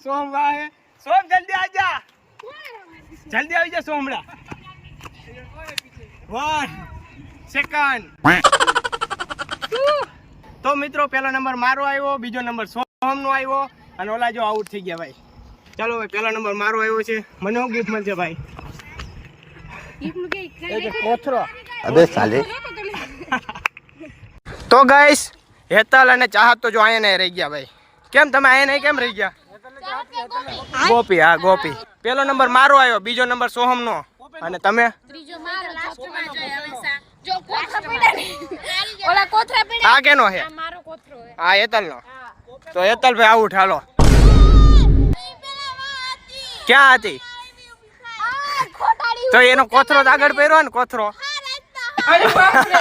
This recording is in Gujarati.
સોમ વાહે સોમ જલ્દી આજા જલ્દી આવી જા સોમડા 1 સેકન્ડ તો મિત્રો પહેલો નંબર મારો આવ્યો બીજો નંબર સોમનો આવ્યો અને ઓલા જો આઉટ થઈ ગયા ભાઈ ચાલો ભાઈ પહેલો નંબર મારો આવ્યો છે મને શું ગિફ્ટ મળશે ભાઈ કોથરો અબે સાલે તો ગાઈસ હેતલ અને ચાહત તો જો અહીંયા રહી ગયા ભાઈ કેમ તમે અહીંયા કેમ રહી ગયા ગોપી હા ગોપી પહેલો નંબર મારો આવ્યો બીજો નંબર સોહમનો અને તમે ત્રીજો મારો લાસ્ટમાં જાય હવે જો કોથરા પડ્યા ને ઓલા કોથરા પડ્યા આ કેનો છે આ મારો કોથરો છે હા હેતલનો તો હેતલ ભાઈ આઉટ હાલો ક્યાં હતી ખોટાડી તો એનો કોથરો જ આગળ પહેર્યો ને કોથરો અરે બાપ રે